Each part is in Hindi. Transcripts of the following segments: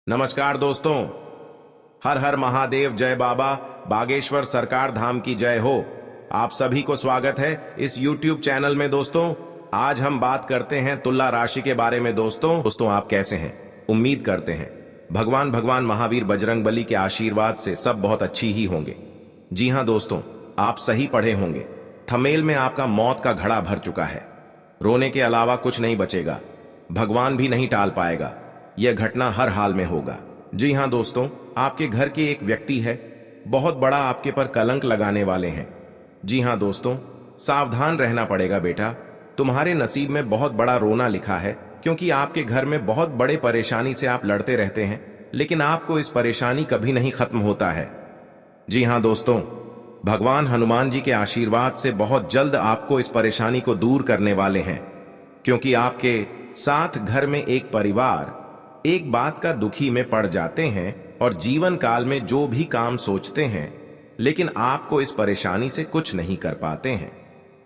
नमस्कार दोस्तों। हर हर महादेव, जय बाबा बागेश्वर सरकार धाम की जय हो। आप सभी को स्वागत है इस YouTube चैनल में। दोस्तों, आज हम बात करते हैं तुला राशि के बारे में। दोस्तों आप कैसे हैं? उम्मीद करते हैं भगवान महावीर बजरंग बली के आशीर्वाद से सब बहुत अच्छी ही होंगे। जी हाँ दोस्तों, आप सही पढ़े होंगे। थंबनेल में आपका मौत का घड़ा भर चुका है। रोने के अलावा कुछ नहीं बचेगा। भगवान भी नहीं टाल पाएगा। यह घटना हर हाल में होगा। जी हाँ दोस्तों, आपके घर के एक व्यक्ति है, बहुत बड़ा आपके पर कलंक लगाने वाले हैं। जी हाँ दोस्तों, सावधान रहना पड़ेगा बेटा। तुम्हारे नसीब में बहुत बड़ा रोना लिखा है, क्योंकि आपके घर में बहुत बड़े परेशानी से आप लड़ते रहते हैं, लेकिन आपको इस परेशानी कभी नहीं खत्म होता है। जी हाँ दोस्तों, भगवान हनुमान जी के आशीर्वाद से बहुत जल्द आपको इस परेशानी को दूर करने वाले हैं, क्योंकि आपके साथ घर में एक परिवार एक बात का दुखी में पड़ जाते हैं और जीवन काल में जो भी काम सोचते हैं, लेकिन आपको इस परेशानी से कुछ नहीं कर पाते हैं।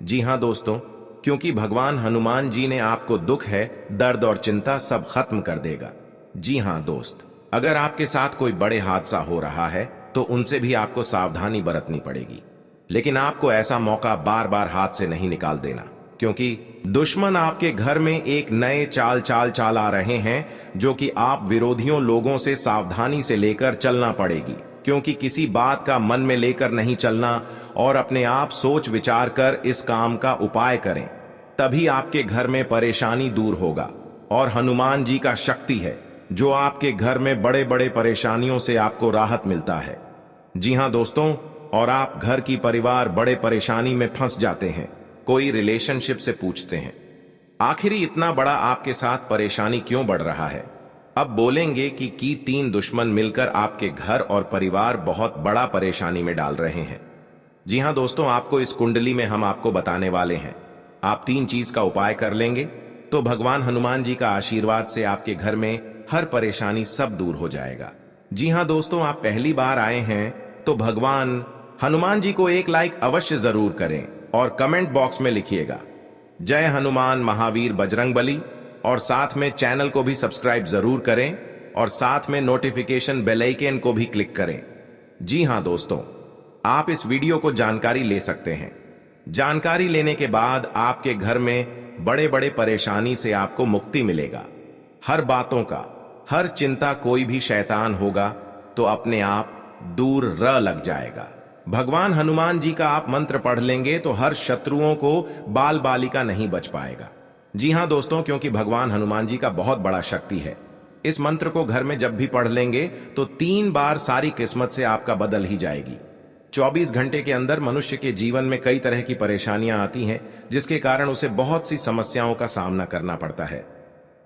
जी हाँ दोस्तों, क्योंकि भगवान हनुमान जी ने आपको दुख है, दर्द और चिंता सब खत्म कर देगा। जी हाँ दोस्त, अगर आपके साथ कोई बड़े हादसा हो रहा है तो उनसे भी आपको सावधानी बरतनी पड़ेगी, लेकिन आपको ऐसा मौका बार बार हाथ से नहीं निकाल देना, क्योंकि दुश्मन आपके घर में एक नए चाल आ रहे हैं, जो कि आप विरोधियों लोगों से सावधानी से लेकर चलना पड़ेगी। क्योंकि किसी बात का मन में लेकर नहीं चलना और अपने आप सोच विचार कर इस काम का उपाय करें, तभी आपके घर में परेशानी दूर होगा। और हनुमान जी का शक्ति है जो आपके घर में बड़े बड़े परेशानियों से आपको राहत मिलता है। जी हाँ दोस्तों, और आप घर की परिवार बड़े परेशानी में फंस जाते हैं। कोई रिलेशनशिप से पूछते हैं आखिरी इतना बड़ा आपके साथ परेशानी क्यों बढ़ रहा है। अब बोलेंगे कि तीन दुश्मन मिलकर आपके घर और परिवार बहुत बड़ा परेशानी में डाल रहे हैं। जी हाँ दोस्तों, आपको इस कुंडली में हम आपको बताने वाले हैं। आप तीन चीज का उपाय कर लेंगे तो भगवान हनुमान जी का आशीर्वाद से आपके घर में हर परेशानी सब दूर हो जाएगा। जी हाँ दोस्तों, आप पहली बार आए हैं तो भगवान हनुमान जी को एक लाइक अवश्य जरूर करें और कमेंट बॉक्स में लिखिएगा जय हनुमान महावीर बजरंग बली, और साथ में चैनल को भी सब्सक्राइब जरूर करें और साथ में नोटिफिकेशन बेल आइकन को भी क्लिक करें। जी हां दोस्तों, आप इस वीडियो को जानकारी ले सकते हैं। जानकारी लेने के बाद आपके घर में बड़े बड़े परेशानी से आपको मुक्ति मिलेगा। हर बातों का, हर चिंता, कोई भी शैतान होगा तो अपने आप दूर लग जाएगा। भगवान हनुमान जी का आप मंत्र पढ़ लेंगे तो हर शत्रुओं को बाल बालिका नहीं बच पाएगा। जी हां दोस्तों, क्योंकि भगवान हनुमान जी का बहुत बड़ा शक्ति है। इस मंत्र को घर में जब भी पढ़ लेंगे तो 3 बार सारी किस्मत से आपका बदल ही जाएगी। 24 घंटे के अंदर मनुष्य के जीवन में कई तरह की परेशानियां आती हैं, जिसके कारण उसे बहुत सी समस्याओं का सामना करना पड़ता है।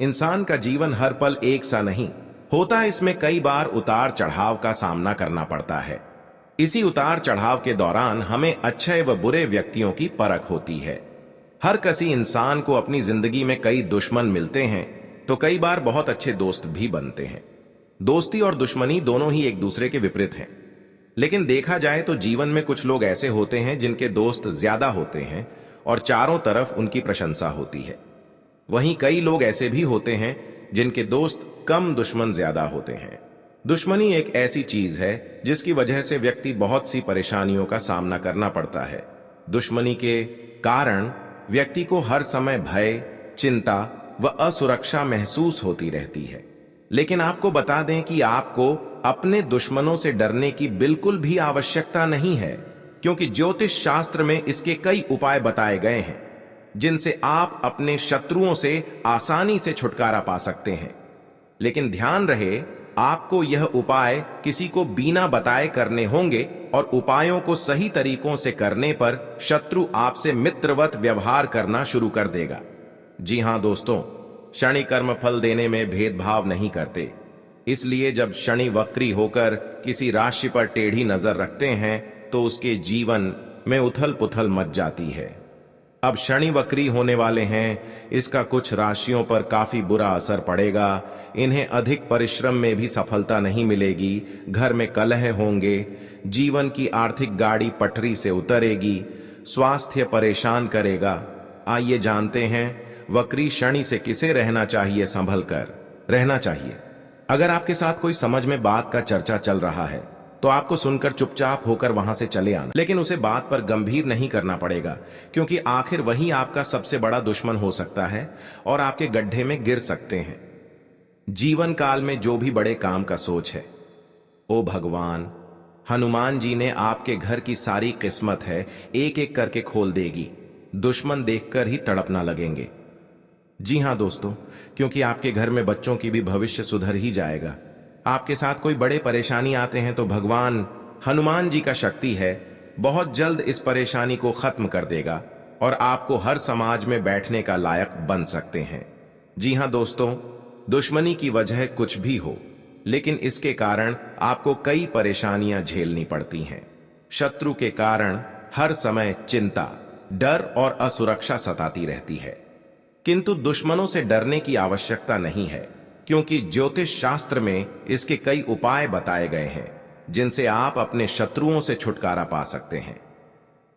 इंसान का जीवन हर पल एक सा नहीं होता, इसमें कई बार उतार चढ़ाव का सामना करना पड़ता है। इसी उतार चढ़ाव के दौरान हमें अच्छे व बुरे व्यक्तियों की परख होती है। हर किसी इंसान को अपनी जिंदगी में कई दुश्मन मिलते हैं तो कई बार बहुत अच्छे दोस्त भी बनते हैं। दोस्ती और दुश्मनी दोनों ही एक दूसरे के विपरीत हैं, लेकिन देखा जाए तो जीवन में कुछ लोग ऐसे होते हैं जिनके दोस्त ज्यादा होते हैं और चारों तरफ उनकी प्रशंसा होती है। वहीं कई लोग ऐसे भी होते हैं जिनके दोस्त कम, दुश्मन ज्यादा होते हैं। दुश्मनी एक ऐसी चीज है जिसकी वजह से व्यक्ति बहुत सी परेशानियों का सामना करना पड़ता है। दुश्मनी के कारण व्यक्ति को हर समय भय, चिंता व असुरक्षा महसूस होती रहती है। लेकिन आपको बता दें कि आपको अपने दुश्मनों से डरने की बिल्कुल भी आवश्यकता नहीं है, क्योंकि ज्योतिष शास्त्र में इसके कई उपाय बताए गए हैं जिनसे आप अपने शत्रुओं से आसानी से छुटकारा पा सकते हैं। लेकिन ध्यान रहे, आपको यह उपाय किसी को बिना बताए करने होंगे और उपायों को सही तरीकों से करने पर शत्रु आपसे मित्रवत व्यवहार करना शुरू कर देगा। जी हां दोस्तों, शनि कर्म फल देने में भेदभाव नहीं करते, इसलिए जब शनि वक्री होकर किसी राशि पर टेढ़ी नजर रखते हैं तो उसके जीवन में उथल पुथल मच जाती है। अब शनि वक्री होने वाले हैं, इसका कुछ राशियों पर काफी बुरा असर पड़ेगा। इन्हें अधिक परिश्रम में भी सफलता नहीं मिलेगी, घर में कलह होंगे, जीवन की आर्थिक गाड़ी पटरी से उतरेगी, स्वास्थ्य परेशान करेगा। आइए जानते हैं वक्री शनि से किसे रहना चाहिए, संभल कर रहना चाहिए। अगर आपके साथ कोई समझ में बात का चर्चा चल रहा है तो आपको सुनकर चुपचाप होकर वहां से चले आना, लेकिन उसे बात पर गंभीर नहीं करना पड़ेगा, क्योंकि आखिर वही आपका सबसे बड़ा दुश्मन हो सकता है और आपके गड्ढे में गिर सकते हैं। जीवन काल में जो भी बड़े काम का सोच है, ओ भगवान, हनुमान जी ने आपके घर की सारी किस्मत है एक एक करके खोल देगी। दुश्मन देखकर ही तड़पना लगेंगे। जी हां दोस्तों, क्योंकि आपके घर में बच्चों की भी भविष्य सुधर ही जाएगा। आपके साथ कोई बड़े परेशानी आते हैं तो भगवान हनुमान जी का शक्ति है, बहुत जल्द इस परेशानी को खत्म कर देगा और आपको हर समाज में बैठने का लायक बन सकते हैं। जी हां दोस्तों, दुश्मनी की वजह कुछ भी हो, लेकिन इसके कारण आपको कई परेशानियां झेलनी पड़ती हैं। शत्रु के कारण हर समय चिंता, डर और असुरक्षा सताती रहती है, किंतु दुश्मनों से डरने की आवश्यकता नहीं है, क्योंकि ज्योतिष शास्त्र में इसके कई उपाय बताए गए हैं जिनसे आप अपने शत्रुओं से छुटकारा पा सकते हैं।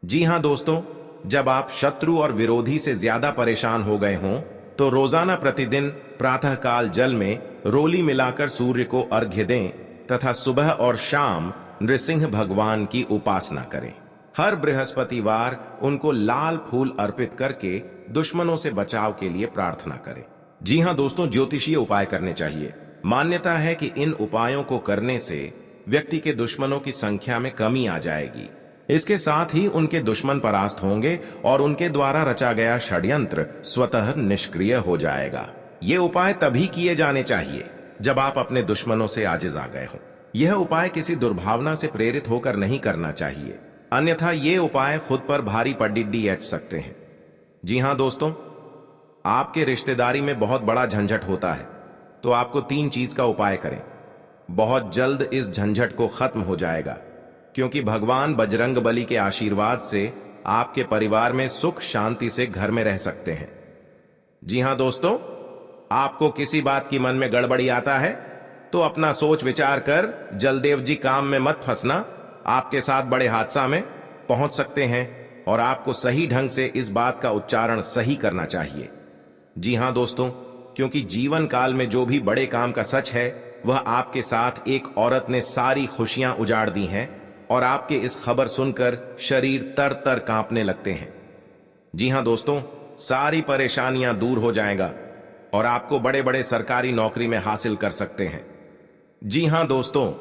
जी हां दोस्तों, जब आप शत्रु और विरोधी से ज्यादा परेशान हो गए हों तो रोजाना प्रतिदिन प्रातःकाल जल में रोली मिलाकर सूर्य को अर्घ्य दें तथा सुबह और शाम नृसिंह भगवान की उपासना करें। हर बृहस्पतिवार उनको लाल फूल अर्पित करके दुश्मनों से बचाव के लिए प्रार्थना करें। जी हां दोस्तों, ज्योतिषीय उपाय करने चाहिए। मान्यता है कि इन उपायों को करने से व्यक्ति के दुश्मनों की संख्या में कमी आ जाएगी। इसके साथ ही उनके दुश्मन परास्त होंगे और उनके द्वारा रचा गया षड्यंत्र स्वतः निष्क्रिय हो जाएगा। ये उपाय तभी किए जाने चाहिए जब आप अपने दुश्मनों से आजिज आ गए हों। यह उपाय किसी दुर्भावना से प्रेरित होकर नहीं करना चाहिए, अन्यथा ये उपाय खुद पर भारी पडिड्डी एच सकते हैं। जी हां दोस्तों, आपके रिश्तेदारी में बहुत बड़ा झंझट होता है तो आपको 3 चीज का उपाय करें। बहुत जल्द इस झंझट को खत्म हो जाएगा, क्योंकि भगवान बजरंगबली के आशीर्वाद से आपके परिवार में सुख शांति से घर में रह सकते हैं। जी हां दोस्तों, आपको किसी बात की मन में गड़बड़ी आता है तो अपना सोच विचार कर जलदेव जी काम में मत फंसना, आपके साथ बड़े हादसा में पहुंच सकते हैं और आपको सही ढंग से इस बात का उच्चारण सही करना चाहिए। जी हां दोस्तों, क्योंकि जीवन काल में जो भी बड़े काम का सच है वह आपके साथ एक औरत ने सारी खुशियां उजाड़ दी हैं और आपके इस खबर सुनकर शरीर तर तर कांपने लगते हैं। जी हां दोस्तों, सारी परेशानियां दूर हो जाएगा और आपको बड़े बड़े सरकारी नौकरी में हासिल कर सकते हैं। जी हां दोस्तों,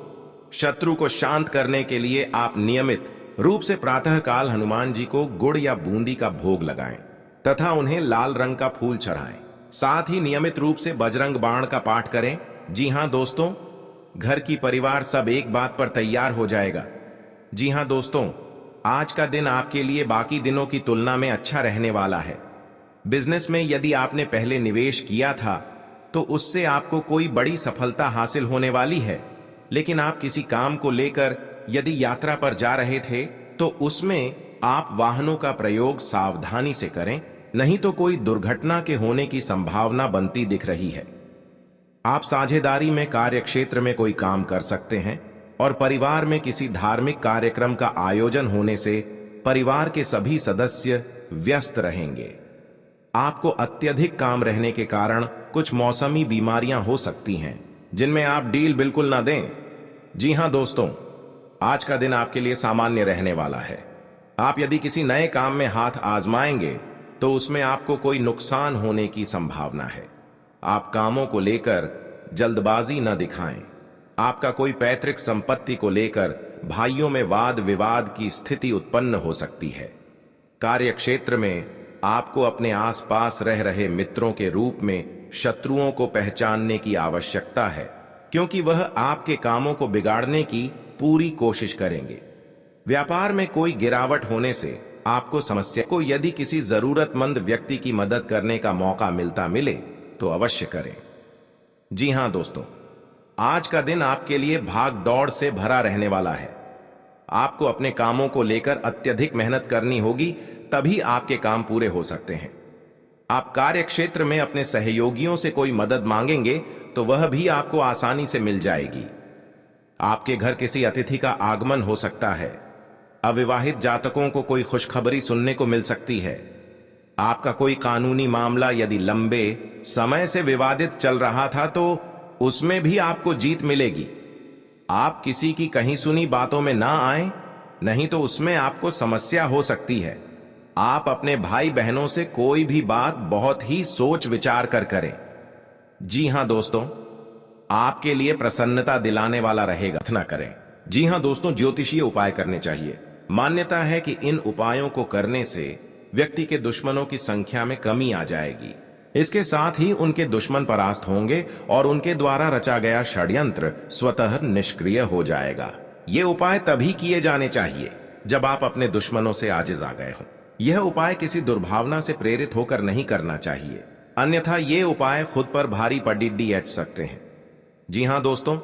शत्रु को शांत करने के लिए आप नियमित रूप से प्रातःकाल हनुमान जी को गुड़ या बूंदी का भोग लगाएं तथा उन्हें लाल रंग का फूल चढ़ाएं। साथ ही नियमित रूप से बजरंग बाण का पाठ करें। जी हां दोस्तों, घर की परिवार सब एक बात पर तैयार हो जाएगा। जी हां दोस्तों, आज का दिन आपके लिए बाकी दिनों की तुलना में अच्छा रहने वाला है। बिजनेस में यदि आपने पहले निवेश किया था तो उससे आपको कोई बड़ी सफलता हासिल होने वाली है, लेकिन आप किसी काम को लेकर यदि यात्रा पर जा रहे थे तो उसमें आप वाहनों का प्रयोग सावधानी से करें, नहीं तो कोई दुर्घटना के होने की संभावना बनती दिख रही है। आप साझेदारी में कार्य क्षेत्र में कोई काम कर सकते हैं और परिवार में किसी धार्मिक कार्यक्रम का आयोजन होने से परिवार के सभी सदस्य व्यस्त रहेंगे। आपको अत्यधिक काम रहने के कारण कुछ मौसमी बीमारियां हो सकती हैं, जिनमें आप डील बिल्कुल ना दें। जी हां दोस्तों, आज का दिन आपके लिए सामान्य रहने वाला है। आप यदि किसी नए काम में हाथ आजमाएंगे तो उसमें आपको कोई नुकसान होने की संभावना है। आप कामों को लेकर जल्दबाजी न दिखाएं। आपका कोई पैतृक संपत्ति को लेकर भाइयों में वाद विवाद की स्थिति उत्पन्न हो सकती है। कार्य क्षेत्र में आपको अपने आसपास रह रहे मित्रों के रूप में शत्रुओं को पहचानने की आवश्यकता है, क्योंकि वह आपके कामों को बिगाड़ने की पूरी कोशिश करेंगे। व्यापार में कोई गिरावट होने से आपको समस्या को यदि किसी जरूरतमंद व्यक्ति की मदद करने का मौका मिले तो अवश्य करें। जी हां दोस्तों, आज का दिन आपके लिए भाग दौड़ से भरा रहने वाला है। आपको अपने कामों को लेकर अत्यधिक मेहनत करनी होगी, तभी आपके काम पूरे हो सकते हैं। आप कार्य क्षेत्र में अपने सहयोगियों से कोई मदद मांगेंगे तो वह भी आपको आसानी से मिल जाएगी। आपके घर किसी अतिथि का आगमन हो सकता है। अविवाहित जातकों को कोई खुशखबरी सुनने को मिल सकती है। आपका कोई कानूनी मामला यदि लंबे समय से विवादित चल रहा था तो उसमें भी आपको जीत मिलेगी। आप किसी की कहीं सुनी बातों में ना आए, नहीं तो उसमें आपको समस्या हो सकती है। आप अपने भाई बहनों से कोई भी बात बहुत ही सोच विचार कर करें। जी हां दोस्तों, आपके लिए प्रसन्नता दिलाने वाला रहेगा। ना करें। जी हां दोस्तों, ज्योतिषीय उपाय करने चाहिए। मान्यता है कि इन उपायों को करने से व्यक्ति के दुश्मनों की संख्या में कमी आ जाएगी। इसके साथ ही उनके दुश्मन परास्त होंगे और उनके द्वारा रचा गया षड्यंत्र स्वतः निष्क्रिय हो जाएगा। ये उपाय तभी किए जाने चाहिए जब आप अपने दुश्मनों से आजिज आ गए हों। यह उपाय किसी दुर्भावना से प्रेरित होकर नहीं करना चाहिए, अन्यथा ये उपाय खुद पर भारी पड़िड्डी एच सकते हैं। जी हां दोस्तों,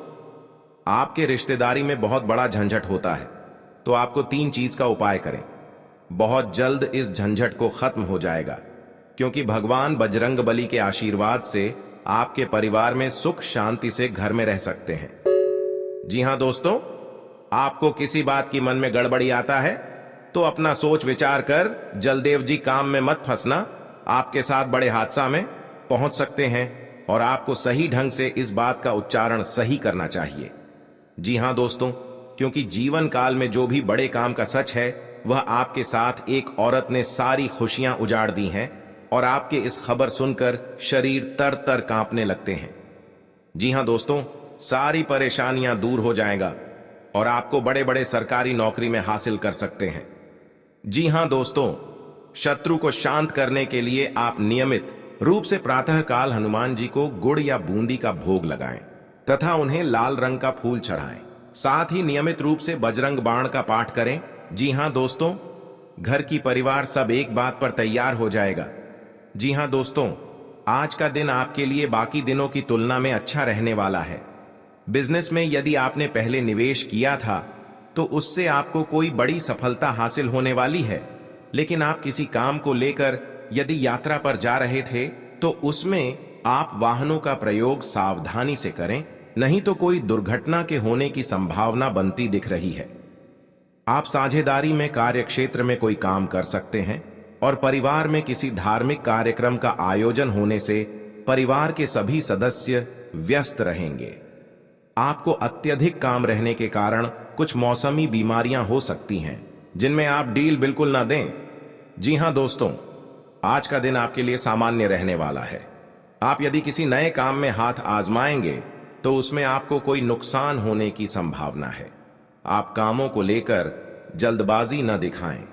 आपके रिश्तेदारी में बहुत बड़ा झंझट होता है तो आपको 3 चीज का उपाय करें। बहुत जल्द इस झंझट को खत्म हो जाएगा, क्योंकि भगवान बजरंगबली के आशीर्वाद से आपके परिवार में सुख शांति से घर में रह सकते हैं। जी हां दोस्तों, आपको किसी बात की मन में गड़बड़ी आता है तो अपना सोच विचार कर जलदेव जी काम में मत फंसना। आपके साथ बड़े हादसा में पहुंच सकते हैं और आपको सही ढंग से इस बात का उच्चारण सही करना चाहिए। जी हां दोस्तों, क्योंकि जीवन काल में जो भी बड़े काम का सच है वह आपके साथ एक औरत ने सारी खुशियां उजाड़ दी हैं और आपके इस खबर सुनकर शरीर तर तर कांपने लगते हैं। जी हां दोस्तों, सारी परेशानियां दूर हो जाएगा और आपको बड़े बड़े सरकारी नौकरी में हासिल कर सकते हैं। जी हां दोस्तों, शत्रु को शांत करने के लिए आप नियमित रूप से प्रातःकाल हनुमान जी को गुड़ या बूंदी का भोग लगाएं तथा उन्हें लाल रंग का फूल चढ़ाएं। साथ ही नियमित रूप से बजरंग बाण का पाठ करें। जी हां दोस्तों, घर की परिवार सब एक बात पर तैयार हो जाएगा। जी हां दोस्तों, आज का दिन आपके लिए बाकी दिनों की तुलना में अच्छा रहने वाला है। बिजनेस में यदि आपने पहले निवेश किया था तो उससे आपको कोई बड़ी सफलता हासिल होने वाली है, लेकिन आप किसी काम को लेकर यदि यात्रा पर जा रहे थे तो उसमें आप वाहनों का प्रयोग सावधानी से करें, नहीं तो कोई दुर्घटना के होने की संभावना बनती दिख रही है। आप साझेदारी में कार्य क्षेत्र में कोई काम कर सकते हैं और परिवार में किसी धार्मिक कार्यक्रम का आयोजन होने से परिवार के सभी सदस्य व्यस्त रहेंगे। आपको अत्यधिक काम रहने के कारण कुछ मौसमी बीमारियां हो सकती हैं, जिनमें आप डील बिल्कुल ना दें। जी हां दोस्तों, आज का दिन आपके लिए सामान्य रहने वाला है। आप यदि किसी नए काम में हाथ आजमाएंगे तो उसमें आपको कोई नुकसान होने की संभावना है। आप कामों को लेकर जल्दबाजी न दिखाएं।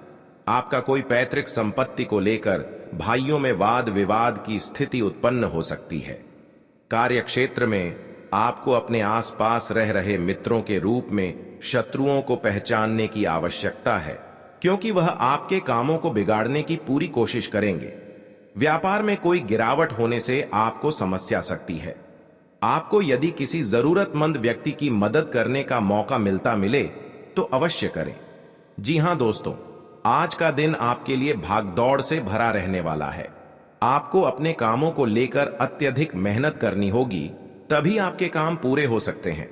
आपका कोई पैतृक संपत्ति को लेकर भाइयों में वाद विवाद की स्थिति उत्पन्न हो सकती है। कार्य क्षेत्र में आपको अपने आसपास रह रहे मित्रों के रूप में शत्रुओं को पहचानने की आवश्यकता है, क्योंकि वह आपके कामों को बिगाड़ने की पूरी कोशिश करेंगे। व्यापार में कोई गिरावट होने से आपको समस्या सकती है। आपको यदि किसी जरूरतमंद व्यक्ति की मदद करने का मौका मिले तो अवश्य करें। जी हां दोस्तों, आज का दिन आपके लिए भागदौड़ से भरा रहने वाला है। आपको अपने कामों को लेकर अत्यधिक मेहनत करनी होगी, तभी आपके काम पूरे हो सकते हैं।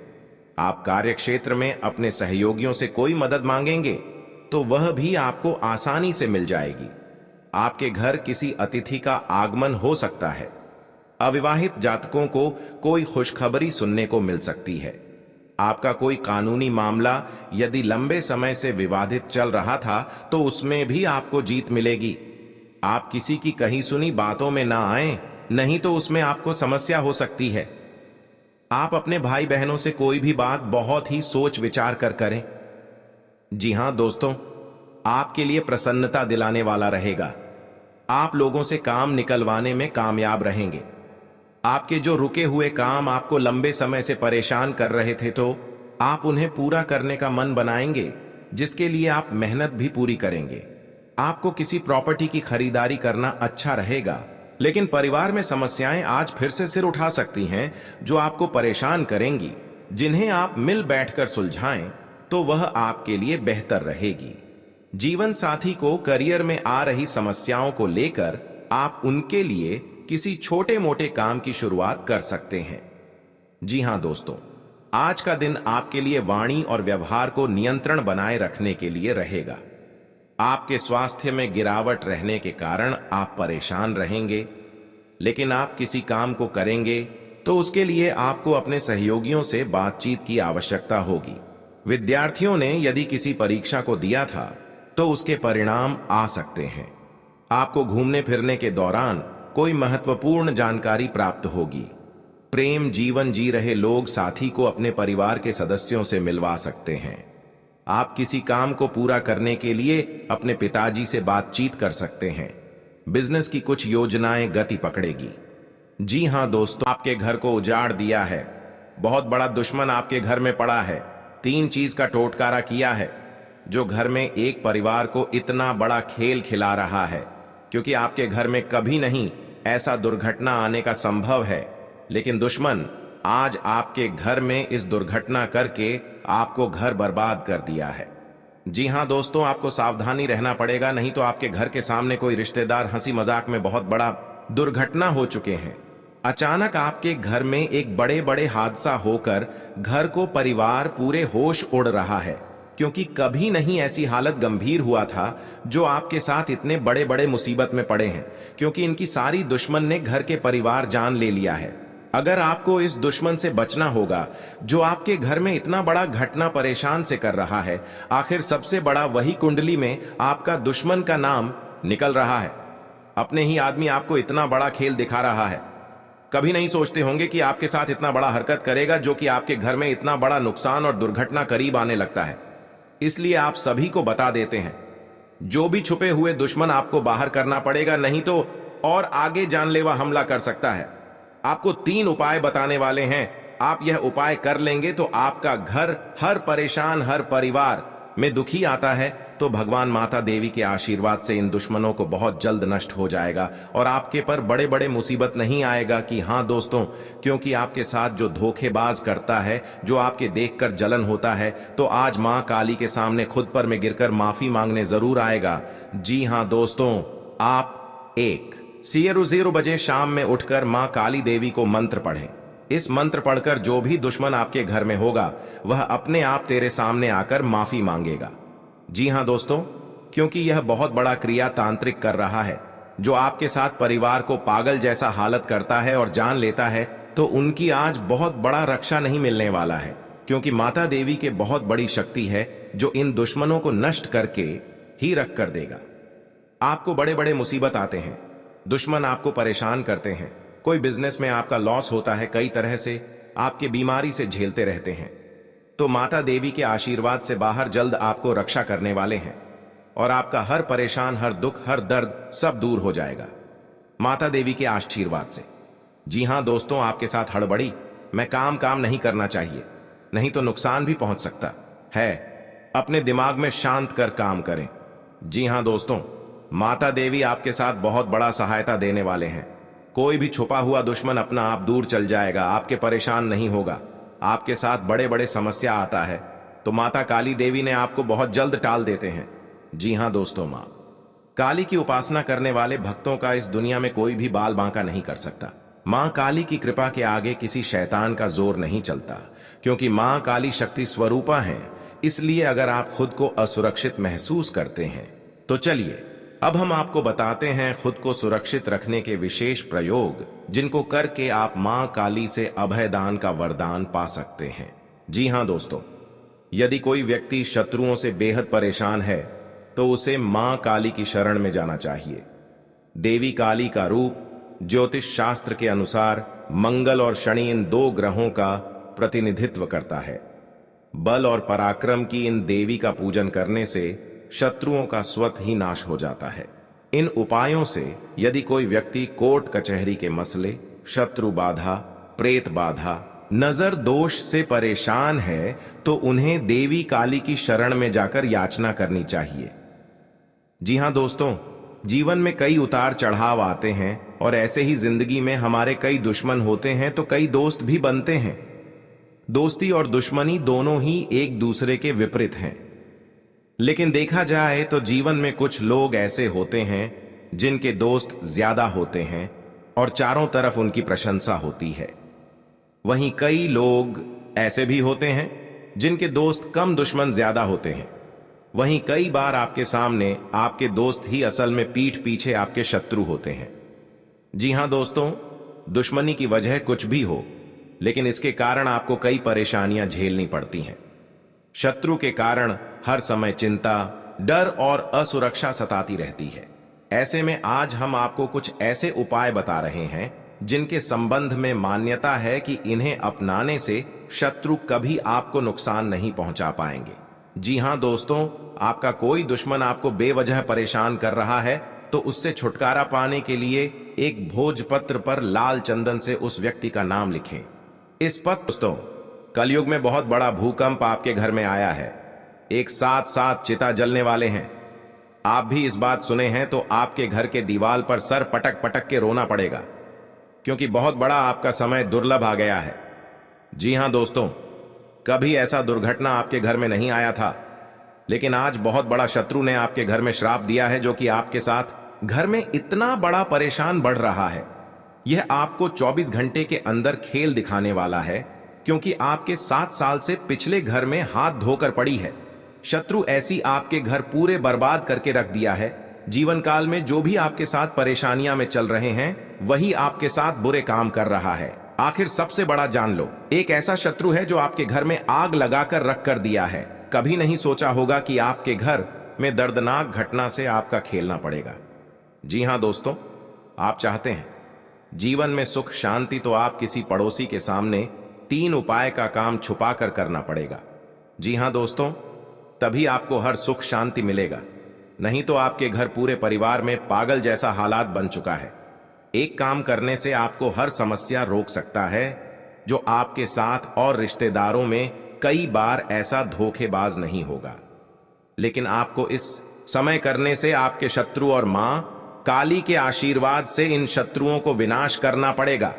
आप कार्य क्षेत्र में अपने सहयोगियों से कोई मदद मांगेंगे तो वह भी आपको आसानी से मिल जाएगी। आपके घर किसी अतिथि का आगमन हो सकता है। अविवाहित जातकों को कोई खुशखबरी सुनने को मिल सकती है। आपका कोई कानूनी मामला यदि लंबे समय से विवादित चल रहा था तो उसमें भी आपको जीत मिलेगी। आप किसी की कहीं सुनी बातों में ना आए, नहीं तो उसमें आपको समस्या हो सकती है। आप अपने भाई बहनों से कोई भी बात बहुत ही सोच विचार कर करें। जी हां दोस्तों, आपके लिए प्रसन्नता दिलाने वाला रहेगा। आप लोगों से काम निकलवाने में कामयाब रहेंगे। आपके जो रुके हुए काम आपको लंबे समय से परेशान कर रहे थे तो आप उन्हें पूरा करने का मन बनाएंगे, जिसके लिए आप मेहनत भी पूरी करेंगे। आपको किसी प्रॉपर्टी की खरीदारी करना अच्छा रहेगा, लेकिन परिवार में समस्याएं आज फिर से सिर उठा सकती हैं जो आपको परेशान करेंगी। जिन्हें आप मिल बैठकर सुलझाएं तो वह आपके लिए बेहतर रहेगी। जीवन साथी को करियर में आ रही समस्याओं को लेकर आप उनके लिए किसी छोटे मोटे काम की शुरुआत कर सकते हैं। जी हां दोस्तों, आज का दिन आपके लिए वाणी और व्यवहार को नियंत्रण बनाए रखने के लिए रहेगा। आपके स्वास्थ्य में गिरावट रहने के कारण आप परेशान रहेंगे, लेकिन आप किसी काम को करेंगे तो उसके लिए आपको अपने सहयोगियों से बातचीत की आवश्यकता होगी। विद्यार्थियों ने यदि किसी परीक्षा को दिया था तो उसके परिणाम आ सकते हैं। आपको घूमने फिरने के दौरान कोई महत्वपूर्ण जानकारी प्राप्त होगी। प्रेम जीवन जी रहे लोग साथी को अपने परिवार के सदस्यों से मिलवा सकते हैं। आप किसी काम को पूरा करने के लिए अपने पिताजी से बातचीत कर सकते हैं। बिजनेस की कुछ योजनाएं गति पकड़ेगी। जी हां दोस्तों, आपके घर को उजाड़ दिया है। बहुत बड़ा दुश्मन आपके घर में पड़ा है। 3 चीज का टोटकारा किया है जो घर में एक परिवार को इतना बड़ा खेल खिला रहा है, क्योंकि आपके घर में कभी नहीं ऐसा दुर्घटना आने का संभव है, लेकिन दुश्मन आज आपके घर में इस दुर्घटना करके आपको घर बर्बाद कर दिया है। जी हां दोस्तों, आपको सावधानी रहना पड़ेगा, नहीं तो आपके घर के सामने कोई रिश्तेदार हंसी मजाक में बहुत बड़ा दुर्घटना हो चुके हैं। अचानक आपके घर में एक बड़े बड़े हादसा होकर घर को परिवार पूरे होश उड़ रहा है, क्योंकि कभी नहीं ऐसी हालत गंभीर हुआ था जो आपके साथ इतने बड़े बड़े मुसीबत में पड़े हैं, क्योंकि इनकी सारी दुश्मन ने घर के परिवार जान ले लिया है। अगर आपको इस दुश्मन से बचना होगा जो आपके घर में इतना बड़ा घटना परेशान से कर रहा है, आखिर सबसे बड़ा वही कुंडली में आपका दुश्मन का नाम निकल रहा है। अपने ही आदमी आपको इतना बड़ा खेल दिखा रहा है। कभी नहीं सोचते होंगे कि आपके साथ इतना बड़ा हरकत करेगा जो कि आपके घर में इतना बड़ा नुकसान और दुर्घटना करीब आने लगता है। इसलिए आप सभी को बता देते हैं, जो भी छुपे हुए दुश्मन आपको बाहर करना पड़ेगा, नहीं तो और आगे जानलेवा हमला कर सकता है। आपको 3 उपाय बताने वाले हैं। आप यह उपाय कर लेंगे तो आपका घर हर परेशान हर परिवार में दुखी आता है तो भगवान माता देवी के आशीर्वाद से इन दुश्मनों को बहुत जल्द नष्ट हो जाएगा और आपके पर बड़े बड़े मुसीबत नहीं आएगा। कि हां दोस्तों, क्योंकि आपके साथ जो धोखेबाज करता है, जो आपके देखकर जलन होता है, तो आज मां काली के सामने खुद पर में गिरकर माफी मांगने जरूर आएगा। जी हां दोस्तों, आप 1 बजे शाम में उठकर मां काली देवी को मंत्र पढ़ें। इस मंत्र पढ़कर जो भी दुश्मन आपके घर में होगा वह अपने आप तेरे सामने आकर माफी मांगेगा। जी हां दोस्तों, क्योंकि यह बहुत बड़ा क्रिया तांत्रिक कर रहा है जो आपके साथ परिवार को पागल जैसा हालत करता है और जान लेता है, तो उनकी आज बहुत बड़ा रक्षा नहीं मिलने वाला है, क्योंकि माता देवी के बहुत बड़ी शक्ति है जो इन दुश्मनों को नष्ट करके ही रख कर देगा। आपको बड़े बड़े मुसीबत आते हैं, दुश्मन आपको परेशान करते हैं, कोई बिजनेस में आपका लॉस होता है, कई तरह से आपके बीमारी से झेलते रहते हैं, तो माता देवी के आशीर्वाद से बाहर जल्द आपको रक्षा करने वाले हैं और आपका हर परेशान हर दुख हर दर्द सब दूर हो जाएगा माता देवी के आशीर्वाद से। जी हां दोस्तों, आपके साथ हड़बड़ी में काम नहीं करना चाहिए, नहीं तो नुकसान भी पहुंच सकता है। अपने दिमाग में शांत कर काम करें। जी हां दोस्तों, माता देवी आपके साथ बहुत बड़ा सहायता देने वाले हैं। कोई भी छुपा हुआ दुश्मन अपना आप दूर चल जाएगा, आपके परेशान नहीं होगा। आपके साथ बड़े बड़े समस्या आता है तो माता काली देवी ने आपको बहुत जल्द टाल देते हैं। जी हां दोस्तों, मां काली की उपासना करने वाले भक्तों का इस दुनिया में कोई भी बाल बांका नहीं कर सकता। मां काली की कृपा के आगे किसी शैतान का जोर नहीं चलता, क्योंकि मां काली शक्ति स्वरूपा है। इसलिए अगर आप खुद को असुरक्षित महसूस करते हैं तो चलिए अब हम आपको बताते हैं खुद को सुरक्षित रखने के विशेष प्रयोग, जिनको करके आप मां काली से अभयदान का वरदान पा सकते हैं। जी हां दोस्तों, यदि कोई व्यक्ति शत्रुओं से बेहद परेशान है तो उसे मां काली की शरण में जाना चाहिए। देवी काली का रूप ज्योतिष शास्त्र के अनुसार मंगल और शनि इन 2 ग्रहों का प्रतिनिधित्व करता है। बल और पराक्रम की इन देवी का पूजन करने से शत्रुओं का स्वतः ही नाश हो जाता है। इन उपायों से यदि कोई व्यक्ति कोर्ट कचहरी के मसले, शत्रु बाधा, प्रेत बाधा, नजर दोष से परेशान है तो उन्हें देवी काली की शरण में जाकर याचना करनी चाहिए। जी हां दोस्तों, जीवन में कई उतार चढ़ाव आते हैं और ऐसे ही जिंदगी में हमारे कई दुश्मन होते हैं तो कई दोस्त भी बनते हैं। दोस्ती और दुश्मनी दोनों ही एक दूसरे के विपरीत हैं, लेकिन देखा जाए तो जीवन में कुछ लोग ऐसे होते हैं जिनके दोस्त ज्यादा होते हैं और चारों तरफ उनकी प्रशंसा होती है। वहीं कई लोग ऐसे भी होते हैं जिनके दोस्त कम, दुश्मन ज्यादा होते हैं। वहीं कई बार आपके सामने आपके दोस्त ही असल में पीठ पीछे आपके शत्रु होते हैं। जी हां दोस्तों, दुश्मनी की वजह कुछ भी हो, लेकिन इसके कारण आपको कई परेशानियां झेलनी पड़ती हैं। शत्रु के कारण हर समय चिंता, डर और असुरक्षा सताती रहती है। ऐसे में आज हम आपको कुछ ऐसे उपाय बता रहे हैं जिनके संबंध में मान्यता है कि इन्हें अपनाने से शत्रु कभी आपको नुकसान नहीं पहुंचा पाएंगे। जी हां दोस्तों, आपका कोई दुश्मन आपको बेवजह परेशान कर रहा है तो उससे छुटकारा पाने के लिए एक भोजपत्र पर लाल चंदन से उस व्यक्ति का नाम लिखें। इस पत्र दोस्तों, कलयुग में बहुत बड़ा भूकंप आपके घर में आया है। एक साथ साथ चिता जलने वाले हैं। आप भी इस बात सुने हैं तो आपके घर के दीवार पर सर पटक पटक के रोना पड़ेगा, क्योंकि बहुत बड़ा आपका समय दुर्लभ आ गया है। जी हां दोस्तों, कभी ऐसा दुर्घटना आपके घर में नहीं आया था, लेकिन आज बहुत बड़ा शत्रु ने आपके घर में श्राप दिया है, जो कि आपके साथ घर में इतना बड़ा परेशान बढ़ रहा है। यह आपको 24 घंटे के अंदर खेल दिखाने वाला है, क्योंकि आपके 7 साल से पिछले घर में हाथ धोकर पड़ी है। शत्रु ऐसी आपके घर पूरे बर्बाद करके रख दिया है। जीवन काल में जो भी आपके साथ परेशानियां में चल रहे हैं, वही आपके साथ बुरे काम कर रहा है। आखिर सबसे बड़ा जान लो, एक ऐसा शत्रु है जो आपके घर में आग लगाकर रख कर दिया है। कभी नहीं सोचा होगा कि आपके घर में दर्दनाक घटना से आपका खेलना पड़ेगा। जी हां दोस्तों, आप चाहते हैं जीवन में सुख शांति, तो आप किसी पड़ोसी के सामने 3 उपाय का काम छुपा कर करना पड़ेगा। जी हां दोस्तों, तभी आपको हर सुख शांति मिलेगा, नहीं तो आपके घर पूरे परिवार में पागल जैसा हालात बन चुका है। एक काम करने से आपको हर समस्या रोक सकता है, जो आपके साथ और रिश्तेदारों में कई बार ऐसा धोखेबाज नहीं होगा। लेकिन आपको इस समय करने से आपके शत्रु और मां काली के आशीर्वाद से इन शत्रुओं को विनाश करना पड़ेगा।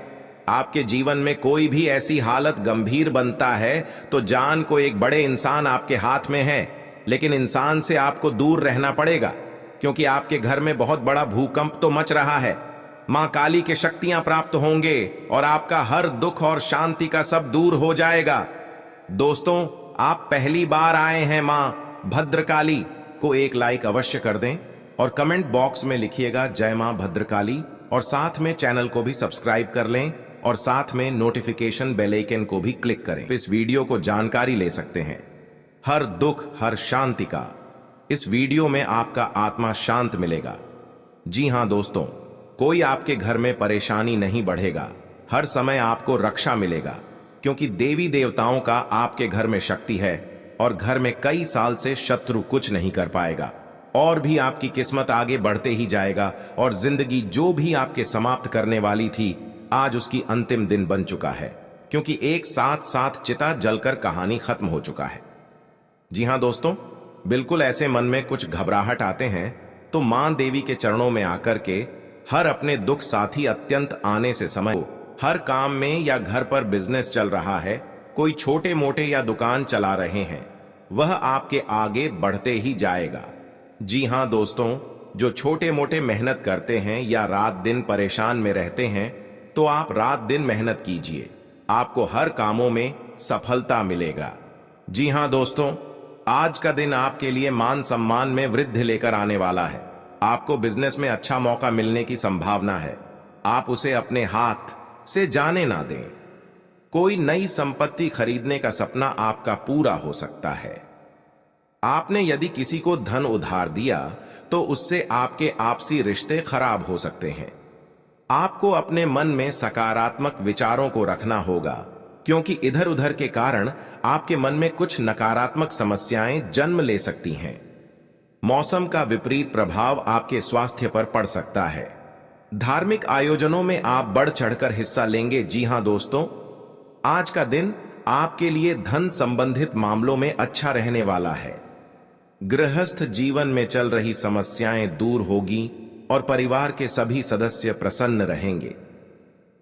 आपके जीवन में कोई भी ऐसी हालत गंभीर बनता है तो जान को एक बड़े इंसान आपके हाथ में है, लेकिन इंसान से आपको दूर रहना पड़ेगा, क्योंकि आपके घर में बहुत बड़ा भूकंप तो मच रहा है। मां काली के शक्तियां प्राप्त होंगे और आपका हर दुख और शांति का सब दूर हो जाएगा। दोस्तों, आप पहली बार आए हैं मां भद्रकाली को एक लाइक अवश्य कर दें और कमेंट बॉक्स में लिखिएगा जय मां भद्रकाली, और साथ में चैनल को भी सब्सक्राइब कर लें और साथ में नोटिफिकेशन बेल आइकन को भी क्लिक करें। इस वीडियो को जानकारी ले सकते हैं हर दुख हर शांति का। इस वीडियो में आपका आत्मा शांत मिलेगा। जी हां दोस्तों, कोई आपके घर में परेशानी नहीं बढ़ेगा। हर समय आपको रक्षा मिलेगा, क्योंकि देवी देवताओं का आपके घर में शक्ति है और घर में कई साल से शत्रु कुछ नहीं कर पाएगा। और भी आपकी किस्मत आगे बढ़ते ही जाएगा और जिंदगी जो भी आपके समाप्त करने वाली थी, आज उसकी अंतिम दिन बन चुका है, क्योंकि एक साथ साथ चिता जलकर कहानी खत्म हो चुका है। जी हां दोस्तों, बिल्कुल ऐसे मन में कुछ घबराहट आते हैं तो मां देवी के चरणों में आकर के हर अपने दुख साथी अत्यंत आने से समय हो। हर काम में या घर पर बिजनेस चल रहा है, कोई छोटे मोटे या दुकान चला रहे हैं, वह आपके आगे बढ़ते ही जाएगा। जी हां दोस्तों, जो छोटे मोटे मेहनत करते हैं या रात दिन परेशान में रहते हैं, तो आप रात दिन मेहनत कीजिए, आपको हर कामों में सफलता मिलेगा। जी हां दोस्तों, आज का दिन आपके लिए मान सम्मान में वृद्धि लेकर आने वाला है। आपको बिजनेस में अच्छा मौका मिलने की संभावना है। आप उसे अपने हाथ से जाने ना दें। कोई नई संपत्ति खरीदने का सपना आपका पूरा हो सकता है। आपने यदि किसी को धन उधार दिया तो उससे आपके आपसी रिश्ते खराब हो सकते हैं। आपको अपने मन में सकारात्मक विचारों को रखना होगा, क्योंकि इधर उधर के कारण आपके मन में कुछ नकारात्मक समस्याएं जन्म ले सकती हैं। मौसम का विपरीत प्रभाव आपके स्वास्थ्य पर पड़ सकता है। धार्मिक आयोजनों में आप बढ़ चढ़कर हिस्सा लेंगे। जी हां दोस्तों, आज का दिन आपके लिए धन संबंधित मामलों में अच्छा रहने वाला है। गृहस्थ जीवन में चल रही समस्याएं दूर होगी और परिवार के सभी सदस्य प्रसन्न रहेंगे।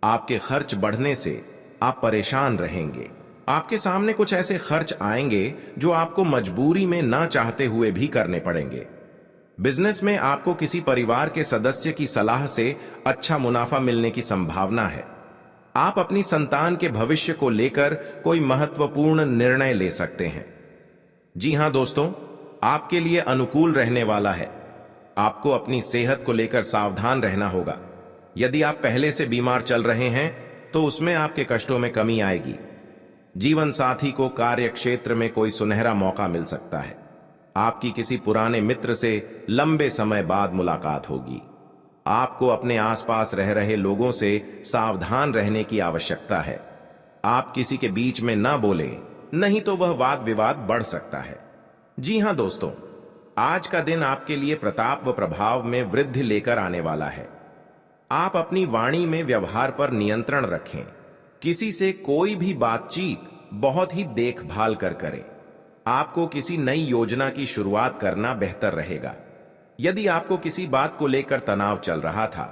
आपके खर्च बढ़ने से आप परेशान रहेंगे। आपके सामने कुछ ऐसे खर्च आएंगे जो आपको मजबूरी में ना चाहते हुए भी करने पड़ेंगे। बिजनेस में आपको किसी परिवार के सदस्य की सलाह से अच्छा मुनाफा मिलने की संभावना है। आप अपनी संतान के भविष्य को लेकर कोई महत्वपूर्ण निर्णय ले सकते हैं। जी हां दोस्तों, आपके लिए अनुकूल रहने वाला है। आपको अपनी सेहत को लेकर सावधान रहना होगा। यदि आप पहले से बीमार चल रहे हैं तो उसमें आपके कष्टों में कमी आएगी। जीवन साथी को कार्य क्षेत्र में कोई सुनहरा मौका मिल सकता है। आपकी किसी पुराने मित्र से लंबे समय बाद मुलाकात होगी। आपको अपने आसपास रह रहे लोगों से सावधान रहने की आवश्यकता है। आप किसी के बीच में ना बोलें, नहीं तो वह वाद विवाद बढ़ सकता है। जी हां दोस्तों, आज का दिन आपके लिए प्रताप व प्रभाव में वृद्धि लेकर आने वाला है। आप अपनी वाणी में व्यवहार पर नियंत्रण रखें। किसी से कोई भी बातचीत बहुत ही देखभाल कर करें। आपको किसी नई योजना की शुरुआत करना बेहतर रहेगा। यदि आपको किसी बात को लेकर तनाव चल रहा था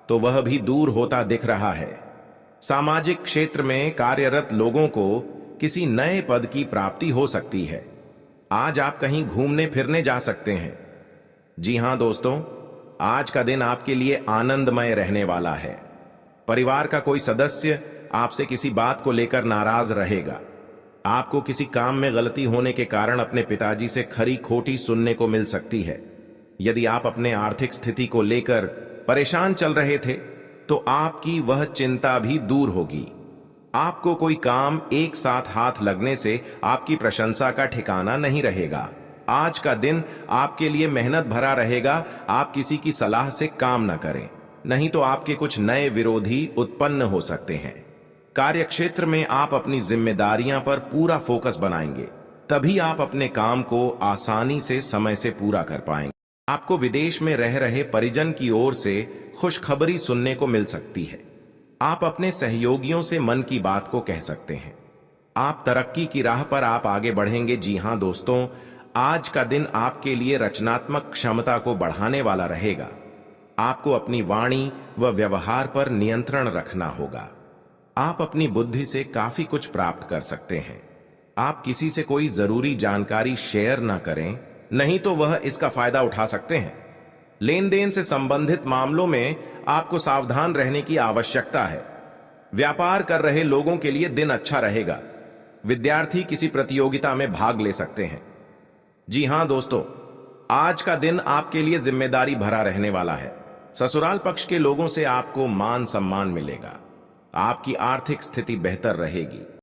तो वह भी दूर होता दिख रहा है। सामाजिक क्षेत्र में कार्यरत लोगों को किसी नए पद की प्राप्ति हो सकती है। आज आप कहीं घूमने फिरने जा सकते हैं। जी हां दोस्तों, आज का दिन आपके लिए आनंदमय रहने वाला है। परिवार का कोई सदस्य आपसे किसी बात को लेकर नाराज रहेगा। आपको किसी काम में गलती होने के कारण अपने पिताजी से खरी खोटी सुनने को मिल सकती है। यदि आप अपने आर्थिक स्थिति को लेकर परेशान चल रहे थे तो आपकी वह चिंता भी दूर होगी। आपको कोई काम एक साथ हाथ लगने से आपकी प्रशंसा का ठिकाना नहीं रहेगा। आज का दिन आपके लिए मेहनत भरा रहेगा। आप किसी की सलाह से काम न करें, नहीं तो आपके कुछ नए विरोधी उत्पन्न हो सकते हैं। कार्यक्षेत्र में आप अपनी जिम्मेदारियां पर पूरा फोकस बनाएंगे, तभी आप अपने काम को आसानी से समय से पूरा कर पाएंगे। आपको विदेश में रह रहे परिजन की ओर से खुशखबरी सुनने को मिल सकती है। आप अपने सहयोगियों से मन की बात को कह सकते हैं। आप तरक्की की राह पर आप आगे बढ़ेंगे। जी हां दोस्तों, आज का दिन आपके लिए रचनात्मक क्षमता को बढ़ाने वाला रहेगा। आपको अपनी वाणी व व्यवहार पर नियंत्रण रखना होगा। आप अपनी बुद्धि से काफी कुछ प्राप्त कर सकते हैं। आप किसी से कोई जरूरी जानकारी शेयर ना करें, नहीं तो वह इसका फायदा उठा सकते हैं। लेन देन से संबंधित मामलों में आपको सावधान रहने की आवश्यकता है। व्यापार कर रहे लोगों के लिए दिन अच्छा रहेगा। विद्यार्थी किसी प्रतियोगिता में भाग ले सकते हैं। जी हां दोस्तों, आज का दिन आपके लिए जिम्मेदारी भरा रहने वाला है। ससुराल पक्ष के लोगों से आपको मान सम्मान मिलेगा। आपकी आर्थिक स्थिति बेहतर रहेगी।